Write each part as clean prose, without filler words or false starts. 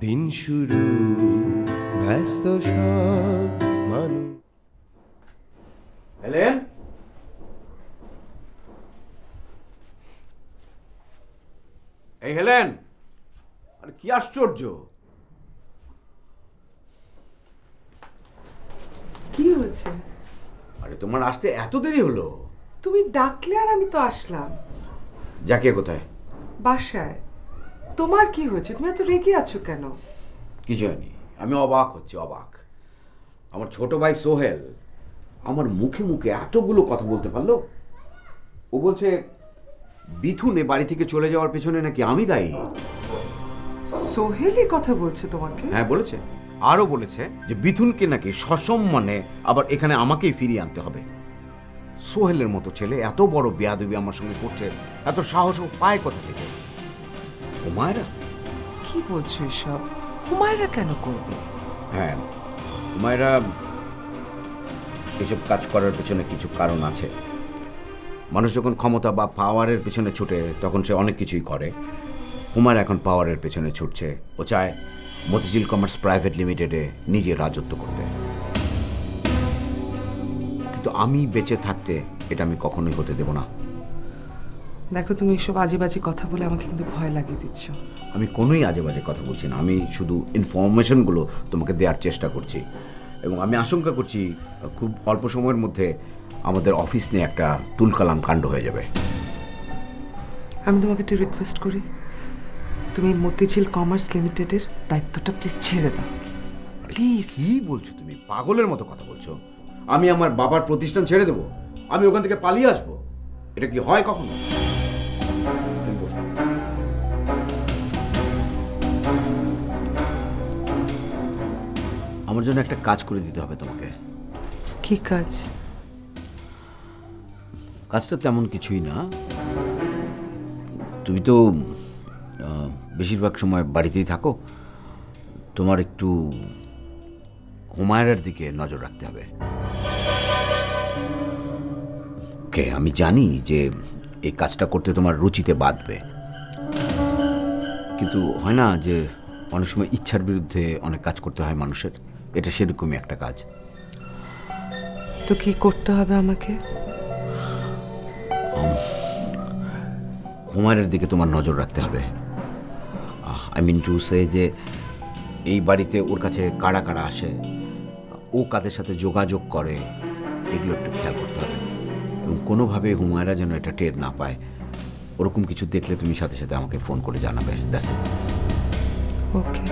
দিন শুরু ব্যস্ত সব মানুষ। হেলেন, এই হেলেন, আরে কি আশ্চর্য! কি হয়েছে? আরে তোমার আসতে এত দেরি হলো? তুমি ডাকলে আর আমি তো আসলাম। জাকিয়া কোথায়? বাসায়। তোমার কি হয়েছে? তুমি এত রেগে আছো কেন? কিছু হয়নি, আমি অবাক হচ্ছি, অবাক। আমার ছোট ভাই সোহেল আমার মুখে মুখে এতগুলো কথা বলতে পারলো। ও বলছে বিথুনে বাড়ি থেকে চলে যাওয়ার পেছনে নাকি আমি দায়ী। সোহেলই কথা বলছে তোমাকে? হ্যাঁ বলেছে, আরও বলেছে যে বিথুনকে নাকি সসম্মানে আবার এখানে আমাকেই ফিরিয়ে আনতে হবে। সোহেলের মতো ছেলে এত বড় বেয়াদবি আমার সঙ্গে করছে, এত সাহস ও পায় কোথা থেকে? হুমায়রা? কি বলছো এসব? হুমায়রা কেন করবে? হ্যাঁ, হুমায়রা এসব কাজ করার পেছনে কিছু কারণ আছে। মানুষ যখন ক্ষমতা বা পাওয়ারের পেছনে ছুটে তখন সে অনেক কিছুই করে। হুমায়রা এখন পাওয়ারের পেছনে ছুটছে। ও চায় মতিঝিল কমার্স প্রাইভেট লিমিটেডে নিজে রাজত্ব করতে। কিন্তু আমি বেঁচে থাকতে এটা আমি কখনোই হতে দেব না। দেখো, তুমি এসব আজে বাজে কথা বলে আমাকে কিন্তু ভয় লাগিয়ে দিচ্ছ। আমি কোনোই আজে বাজে কথা বলছি না, আমি শুধু ইনফরমেশনগুলো তোমাকে দেওয়ার চেষ্টা করছি। এবং আমি আশঙ্কা করছি খুব অল্প সময়ের মধ্যে আমাদের অফিস নিয়ে একটা তুলকালাম কাণ্ড হয়ে যাবে। আমি তোমাকে একটা রিকোয়েস্ট করি, তুমি মতিঝিল কমার্স লিমিটেডের দায়িত্বটা প্লিজ ছেড়ে দাও, প্লিজ। কি বলছো তুমি? পাগলের মতো কথা বলছো। আমি আমার বাবার প্রতিষ্ঠান ছেড়ে দেবো? আমি ওখান থেকে পালিয়ে আসবো? এটা কি হয় কখনো? আমার জন্য একটা কাজ করে দিতে হবে তোমাকে। কি কাজ? কাজটা তেমন কিছুই না। তুমি তো বেশিরভাগ সময় বাড়িতেই থাকো, তোমার একটু হুমায়রার দিকে নজর রাখতে হবে। ওকে, আমি জানি যে এই কাজটা করতে তোমার রুচিতে বাঁধবে, কিন্তু হয় না যে অনেক সময় ইচ্ছার বিরুদ্ধে অনেক কাজ করতে হয় মানুষের। এটা সেরকমই একটা কাজ। তো কি করতে হবে আমাকে? হুমায়রার দিকে তোমার নজর রাখতে হবে। আই মিন টু সে যে এই বাড়িতে ওর কাছে কারা কারা আসে, ও কাদের সাথে যোগাযোগ করে, এগুলো একটু খেয়াল করতে হবে। এবং কোনোভাবে হুমায়রা যেন এটা টের না পায়, ওরকম কিছু দেখলে তুমি সাথে সাথে আমাকে ফোন করে জানাবে। That's it. ওকে।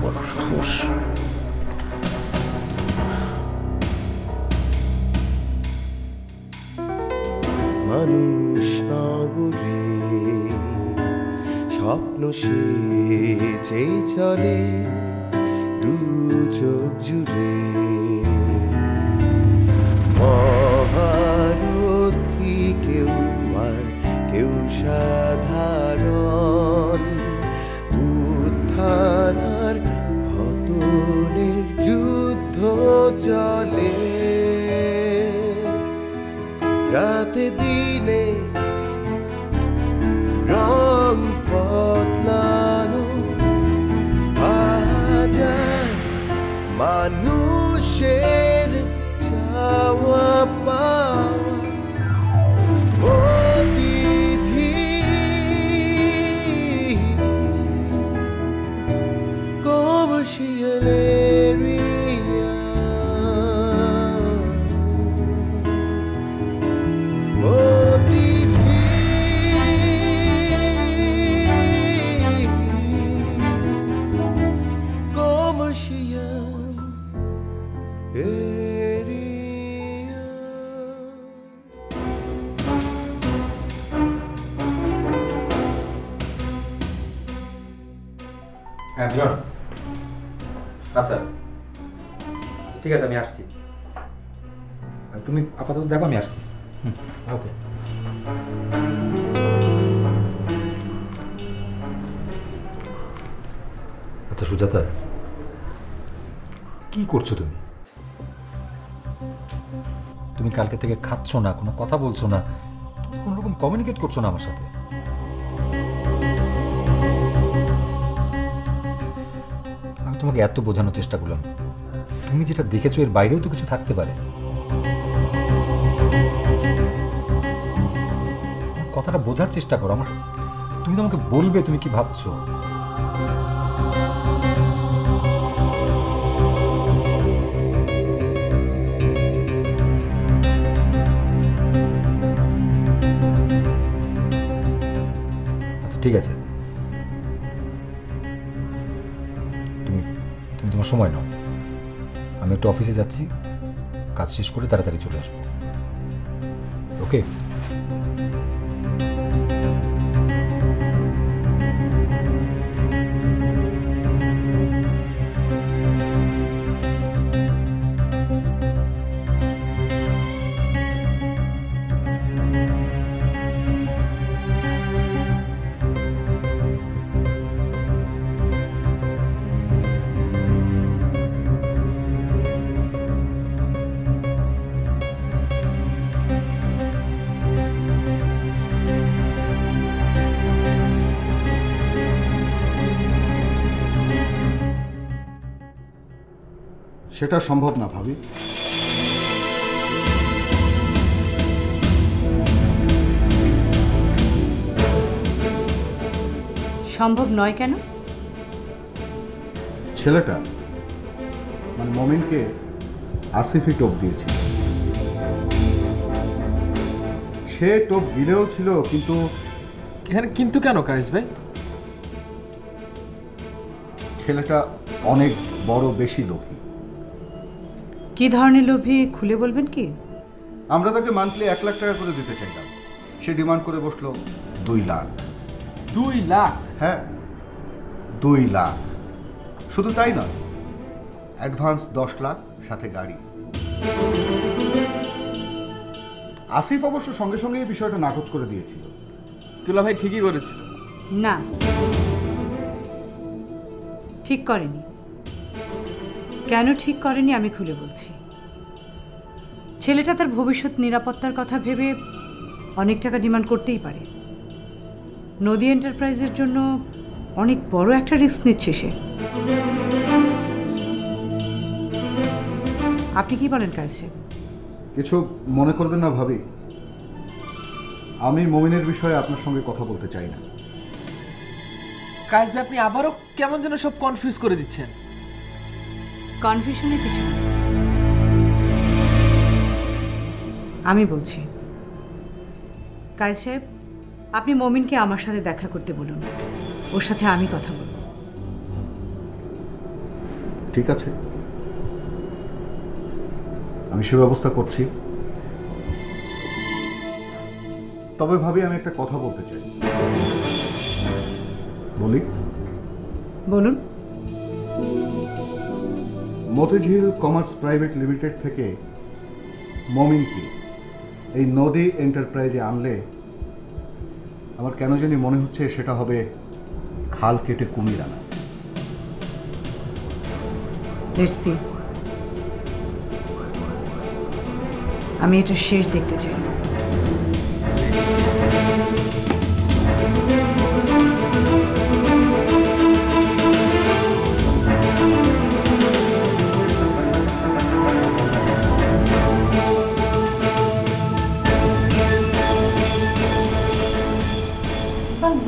বড় সাহস। মানুষ নগরে স্বপ্ন সে চলে দু চোখ জুড়ে। মহারথী কেউ আর কেউ সাধারণ, উত্থান আর পতনের যুদ্ধ চলে। রাতে দিনে রং বদলানো হাজার মানুষের চাওয়া পাওয়া মতিঝিল কমার্শিয়াল এরিয়া। হ্যাঁ জন, আচ্ছা ঠিক আছে, আমি আসছি। তুমি আপাতত দেখো, আমি আসছি। ওকে। আচ্ছা সুজাতা, কি করছো তুমি? তুমি কালকে থেকে খাচ্ছ না, কোনো কথা বলছো না, কোনো রকম কমিউনিকেট করছো না আমার সাথে। তোমাকে এত বোঝানোর চেষ্টা করলাম, তুমি যেটা দেখেছো এর বাইরেও তো কিছু থাকতে পারে। কথাটা বোঝার চেষ্টা করো আমার। তুমি তো আমাকে বলবে তুমি কি ভাবছো। আচ্ছা ঠিক আছে, তুমি তুমি তোমার সময় নাও। আমি একটু অফিসে যাচ্ছি, কাজ শেষ করে তাড়াতাড়ি চলে আসবো। ওকে? সেটা সম্ভব না ভাবি। সম্ভব নয় কেন? ছেলেটা মানে মমিনকে আসিফই টোপ দিয়েছিল। সে টোপ দিলেও ছিল, কিন্তু এখানে কিন্তু কেন কায়েস ভাই? ছেলেটা অনেক বড় বেশি লোভী। কি ধরনের লোভী খুলে বলবেন কি? আমরা তাকে মান্থলি 1 লাখ টাকা করে দিতে চাইলাম, সে ডিমান্ড করে বসলো 2 লাখ। 2 লাখ? হ্যাঁ 2 লাখ। শুধু তাই নয়, অ্যাডভান্স 10 লাখ সাথে গাড়ি। আসিফ অবশ্য সঙ্গে সঙ্গে এই বিষয়টা নাকচ করে দিয়েছিল। তুলা ভাই ঠিকই করেছিল। না, ঠিক করেনি। কেন ঠিক করেনি আমি খুলে বলছি। ছেলেটা তার ভবিষ্যৎ নিরাপত্তার কথা ভেবে অনেক টাকা ডিমান্ড করতেই পারে। নদী এন্টারপ্রাইজের জন্য অনেক বড় একটা রিস্ক নিচ্ছে সে। আপনি কি বলেন কাছে? কিছু মনে করবেন না ভাবি, আমি মমিনের বিষয়ে আপনার সঙ্গে কথা বলতে চাই না। কায়েস ভাই আপনি আবারও কেমন যেন সব কনফিউজ করে দিচ্ছেন। কনফিউশনের কিছু নেই। আমি বলছি কায়েস সাহেব, আপনি মমিনকে আমার সাথে দেখা করতে বলুন, ওর সাথে আমি কথা বলব। ঠিক আছে, আমি সে ব্যবস্থা করছি। তবে ভাবি আমি একটা কথা বলতে চাই। বলি? বলুন। মতিঝিল কমার্স প্রাইভেট লিমিটেড থেকে মমিনকে এই নদী এন্টারপ্রাইজে আনলে আমার কেন জানি মনে হচ্ছে সেটা হবে খাল কেটে কুমির আনা। আমি এটা শেষ দেখতে চাই।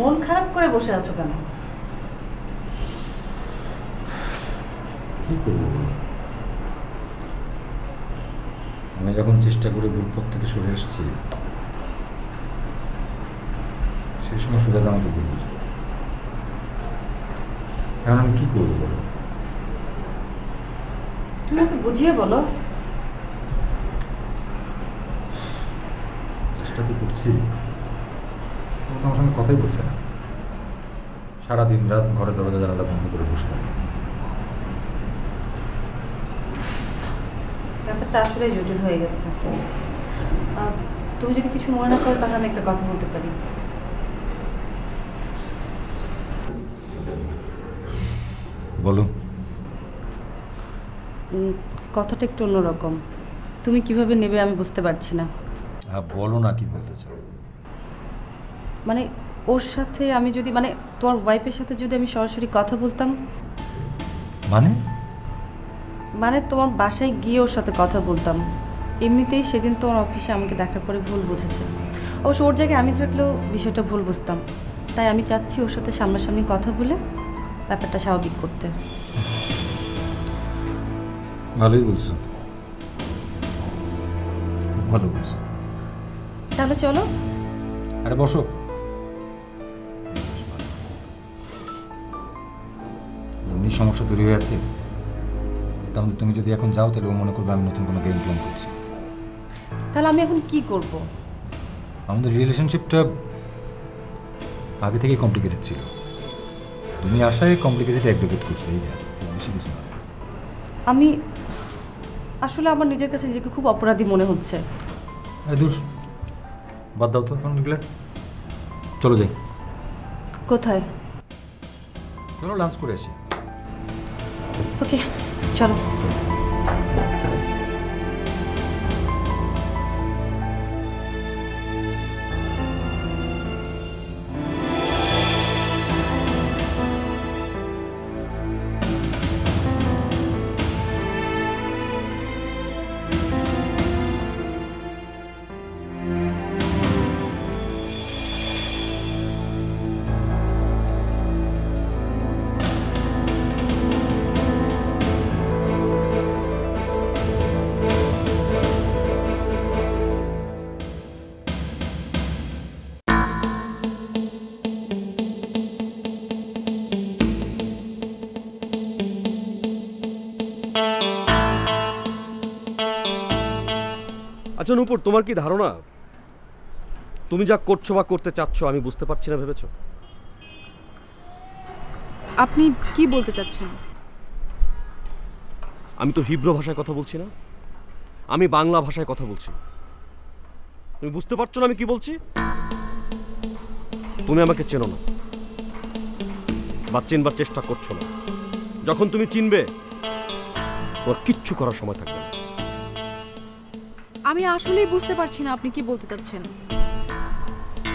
মন খারাপ করে বসে আছো কেন? কি করবো বলো? আমি যখন চেষ্টা করে ভুল পথ থেকে সরে এসেছি, সেই সময় সুজাতা আমাকে ভুল বুঝলো। এখন আমি কি করবো বলো? তুমি ওকে বুঝিয়ে বলো। চেষ্টা তো করছি, ও তো আমার সঙ্গে কথাই বলছে না। সারাদিন রাত ঘরে দরজা জানালা বন্ধ করে বসে থাকে। ব্যাপারটা আসলে জটিল হয়ে গেছে। তুমি যদি কিছু মনে না করো তাহলে আমি একটা কথা বলতে পারি। বলো। কথাটা একটু অন্যরকম, তুমি কিভাবে নেবে আমি বুঝতে পারছি না। হ্যাঁ বলো না, কি বলতে চাও? মানে ওর সাথে আমি যদি, মানে তোমার ওয়াইফের সাথে যদি আমি সরাসরি কথা বলতাম। মানে তোমার বাসায় গিয়ে ওর সাথে কথা বলতাম। এমনিতেই সেদিন তোমার অফিসে আমাকে দেখার পরে ভুল বুঝেছে। অবশ্য ওর জায়গায় আমি থাকলেও বিষয়টা ভুল বুঝতাম, তাই আমি চাচ্ছি ওর সাথে সামনাসামনি কথা বলে ব্যাপারটা স্বাভাবিক করতে। ভালোই বলছো, ভালো বলছো। তাহলে চলো। আরে বসো। এমনি সমস্যা তৈরি হয়ে আছে, তাহলে তুমি যদি এখন যাও তাহলে ও মনে করবে আমি নতুন কোনো গেম প্ল্যান করছি। তাহলে আমি এখন কি করব? আমাদের রিলেশনশিপটা আগে থেকেই কমপ্লিকেটেড ছিল, তুমি আসায় কমপ্লিকেটেড অ্যাগ্রিগেট করছে, এই যা, বেশি কিছু না। আমি আসলে আমার নিজের কাছে নিজেকে খুব অপরাধী মনে হচ্ছে। আরে দূর, বাদ দাও তো এখন এগুলো, চলো যাই। কোথায়? চলো লাঞ্চ করে আসি। ওকে চলো। আচ্ছা নূপুর, তোমার কি ধারণা তুমি যা করছো বা করতে চাচ্ছ আমি বুঝতে পারছি না ভেবেছো? আপনি কি বলতে চাচ্ছেন? আমি তো হিব্রু ভাষায় কথা বলছি না, আমি বাংলা ভাষায় কথা বলছি। তুমি বুঝতে পারছো না আমি কি বলছি? তুমি আমাকে চেনো না বা চিনবার চেষ্টা করছো না। যখন তুমি চিনবে তোমার কিচ্ছু করার সময় থাকবে না। আমি আসলেই বুঝতে পারছি না আপনি কি বলতে চাচ্ছেন।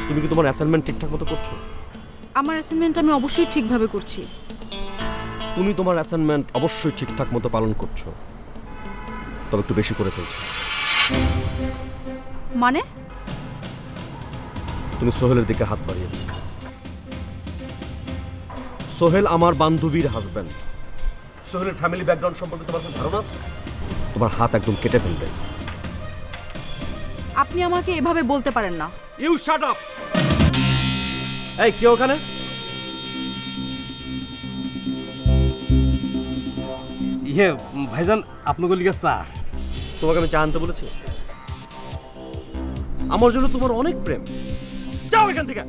তুমি কি তোমার অ্যাসাইনমেন্ট ঠিকঠাক মতো করছো? আমার অ্যাসাইনমেন্ট আমি অবশ্যই ঠিকভাবে করছি। তুমি তোমার অ্যাসাইনমেন্ট অবশ্যই ঠিকঠাক মতো পালন করছো, তবে একটু বেশি করে ফেলছো। মানে? তুমি সোহেলের দিকে হাত বাড়িয়েছো। সোহেল আমার বান্ধবীর হাজব্যান্ড। সোহেলের ফ্যামিলি ব্যাকগ্রাউন্ড সম্পর্কে তোমার কোনো ধারণা আছে? তোমার হাত একদম কেটে ফেলবে। আপনি আমাকে এভাবে বলতে পারেন না। You shut up. এই কে ওখানে? ভাইজান আপনাকে লিখে চা। তোমাকে আমি চা আনতে বলেছি? আমার জন্য তোমার অনেক প্রেম। যাও এখান থেকে।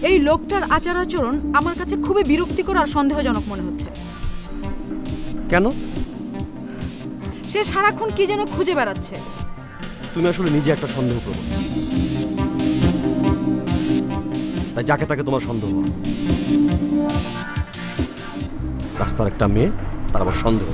এই লোকটার আচার আচরণ আমার কাছে খুবই বিরক্তিকর আর সন্দেহজনক মনে হচ্ছে। কেন? সে সারাক্ষণ কি যেন খুঁজে বেড়াচ্ছে। তুমি আসলে নিজে একটা সন্দেহ প্রবণ, তাই যাকে তাকে তোমার সন্দেহ হয়। রাস্তার একটা মেয়ে, তার আবার সন্দেহ।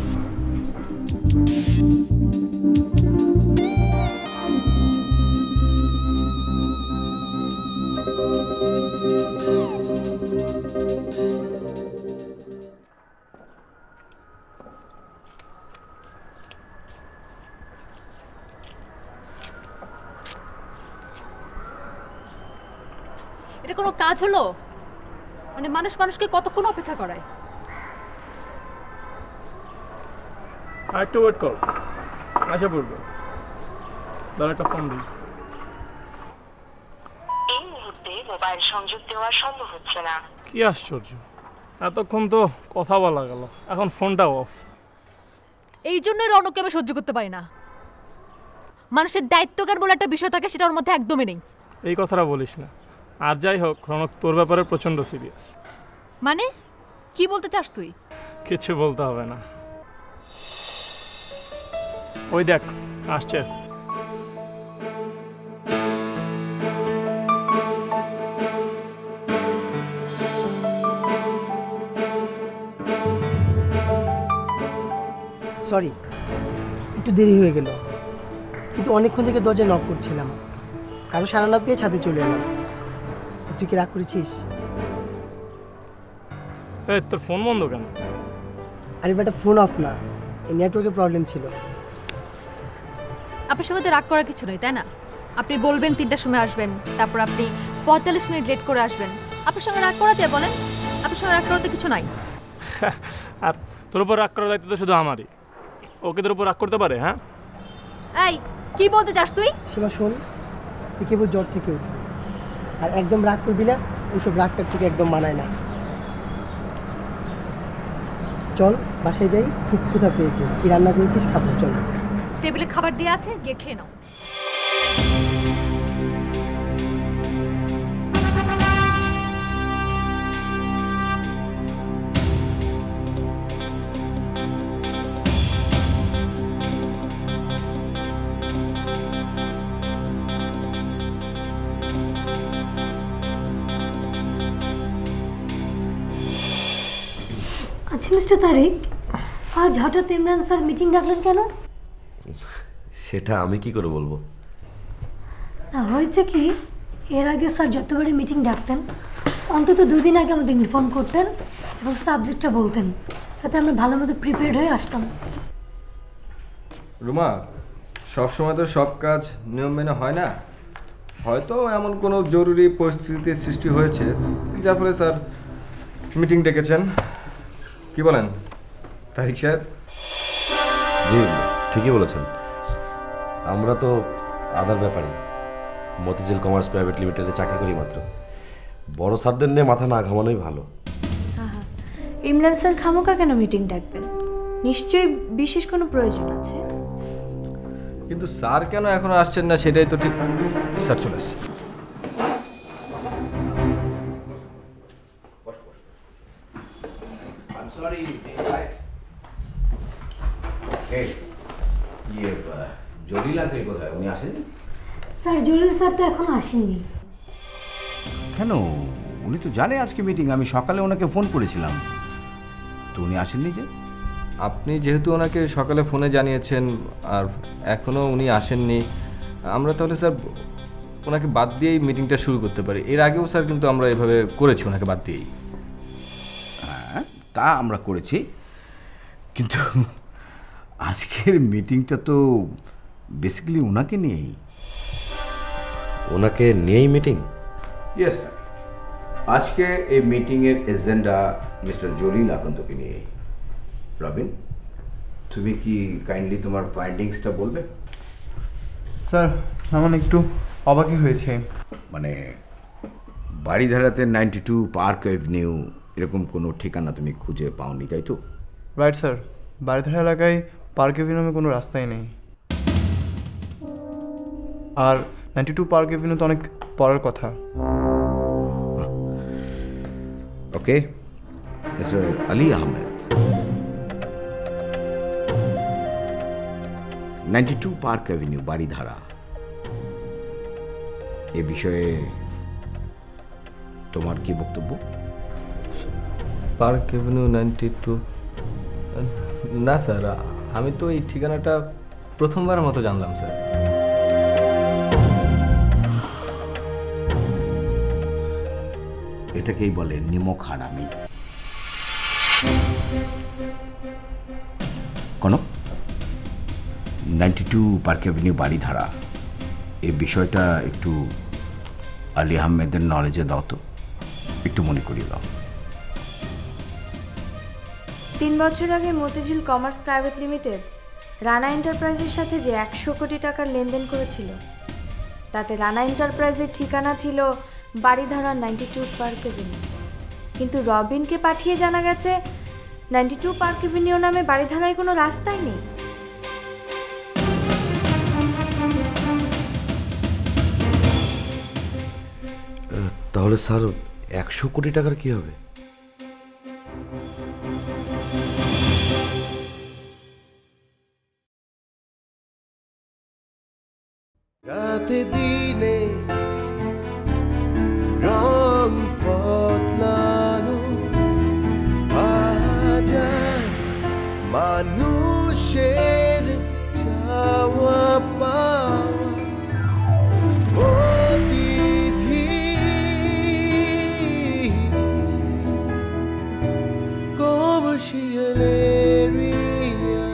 এটা কোনো কাজ হলো? মানে মানুষ মানুষকে কতক্ষণ অপেক্ষা করায়? আরেকটু ওয়েট কর, আশা পড়বে। দাঁড়া একটা ফোন দিই। এই মুহূর্তে মোবাইল সংযোগ দেওয়া সম্ভব হচ্ছে না। কি আশ্চর্য, এতক্ষণ তো কথা বলা গেল, এখন ফোনটা অফ। এই জন্যই রৌনককে আমি সহ্য করতে পারি না। মানুষের দায়িত্বজ্ঞান বলে একটা বিষয় থাকে, সেটা ওর মধ্যে একদমই নেই। এই কথাটা বলিস না। আর যাই হোক, রৌনক তোর ব্যাপারে প্রচন্ড সিরিয়াস। মানে কি বলতে চাস তুই? কিছু বলতে হবে না, ওই দেখ আসছে। সরি, একটু দেরি হয়ে গেল, কিন্তু অনেকক্ষণ থেকে দরজায় নক করছিলাম, কারো সাড়া না পেয়ে ছাদে চলে এলাম। তুই কি রাগ করেছিস? তোর ফোন বন্ধ কেন? আরে বেটা, ফোন অফ না, এই নেটওয়ার্কের প্রবলেম ছিল। আপনার সঙ্গে তো রাগ করার কিছু নেই, তাই না? আপনি বলবেন 3টার সময় আসবেন, তারপর আপনি 45 মিনিট লেট করে আসবেন। আপনার সঙ্গে রাগ করা যায় বলেন? আপনার সঙ্গে রাগ করার তো কিছু নাই। আর তোর উপর রাগ করার দায়িত্ব তো শুধু আমারই। ওকে তোর উপর রাগ করতে পারে? হ্যাঁ, এই কি বলতে চাস তুই? সীমা শোন, তুই কেবল জ্বর থেকে উঠবি, আর একদম রাগ করবি না, ওইসব রাগটার থেকে একদম মানায় না। চল বাসায় যাই, খুব ক্ষুধা পেয়েছে, কি রান্না করেছিস খাবো, চল। টেবিলে খাবার দিয়ে আছে, গিয়ে খেয়ে নাও। আচ্ছা মিস্টার তারিক, আজ হঠাৎ ইমরান স্যার মিটিং ডাকলেন কেন? সেটা আমি কি করে বলবো? না, হয়েছে কি, এর আগে স্যার যতবারই মিটিং ডাকতেন অন্তত 2 দিন আগে আমাদের ইনফর্ম করতেন এবং সাবজেক্টটা বলতেন, তাতে আমরা ভালো মতো প্রিপেয়ার্ড হয়ে আসতাম। রুমা, সবসময় তো সব কাজ নিয়ম মেনে হয় না, হয়তো এমন কোনো জরুরি পরিস্থিতির সৃষ্টি হয়েছে যার ফলে স্যার মিটিং ডেকেছেন। কি বলেন তারিক সাহেব? জি ঠিকই বলেছেন, আমরা তো আধার ব্যাপারী, মতিঝিল কমার্স প্রাইভেট লিমিটেডে চাকরি করি মাত্র। বড় স্যারদের নিয়ে মাথা না ঘামানোই ভালো। ইমরান স্যার খামোকা কেন মিটিং ডাকবেন? নিশ্চয়ই বিশেষ কোনো প্রয়োজন আছে। কিন্তু স্যার কেন এখনো আসছেন না সেটাই তো ঠিক। স্যার চলে আসছে। জলিল আঙ্কেল কোথায়? উনি আসেননি? স্যার জলিল স্যার তো এখনো আসেননি। কেন? উনি তো জানে আজকে মিটিং, আমি সকালে ওনাকে ফোন করেছিলাম, তো উনি আসেননি যে? আপনি যেহেতু ওনাকে সকালে ফোনে জানিয়েছেন আর এখনও উনি আসেননি, আমরা তাহলে স্যার ওনাকে বাদ দিয়েই মিটিংটা শুরু করতে পারি। এর আগেও স্যার কিন্তু আমরা এভাবে করেছি, ওনাকে বাদ দিয়েই। হ্যাঁ, তা আমরা করেছি, কিন্তু আজকের মিটিংটা তো বেসিক্যালি ওনাকে নিয়েই। ওনাকে নিয়েই মিটিং? ইয়েস স্যার, আজকে এই মিটিংয়ের এজেন্ডা মিস্টার জলিল আকন্দকে নিয়ে। রবিন, তুমি কি কাইন্ডলি তোমার ফাইন্ডিংসটা বলবে? স্যার আমার একটু অবাকই হয়েছে। মানে বাড়িধারাতে 92 পার্ক এভিনিউ এরকম কোনো ঠিকানা তুমি খুঁজে পাওনি, তাই তো? রাইট স্যার, বাড়িধারা এলাকায় পার্ক এভিনিউ নামে কোনো রাস্তাই নেই, আর 92 পার্ক এভিনিউ তো অনেক পরের কথা। Okay, mister Ali Ahmed, 92 Park Avenue Baridhara, এ বিষয়ে তোমার কি বক্তব্য? Park Avenue 92? না স্যার, আমি তো এই ঠিকানাটা প্রথমবারের মতো জানলাম স্যার। এটাকেই বলে নিমক হারামি। কোন 92 পার্ক এভিনিউ বাড়িধারা, এই বিষয়টা একটু আলী আহমেদের নলেজে দাও তো, একটু মনে করিয়ে দাও। 3 বছর আগে Motijheel Commerce Private Limited Rana এন্টারপ্রাইজের সাথে যে 100 কোটি টাকার লেনদেন করেছিল, তাতে রানা এন্টারপ্রাইজের ঠিকানা ছিল বাড়িধারা 92 পার্ক এভিনিউ, কিন্তু রবিনকে পাঠিয়ে জানা গেছে 92 পার্ক এভিনিউ নামে বাড়িধারায় কোনো রাস্তাই নেই। তাহলে স্যার 100 কোটি টাকার কি হবে? রাতে দিনে রং বদলানো, হাজার মানুষ মানুষের চাওয়া পাওয়া অতিথি কমার্শিয়াল এরিয়া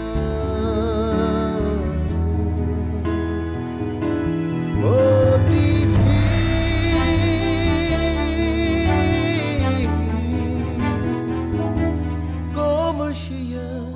অতিথি কমার্শিয়াল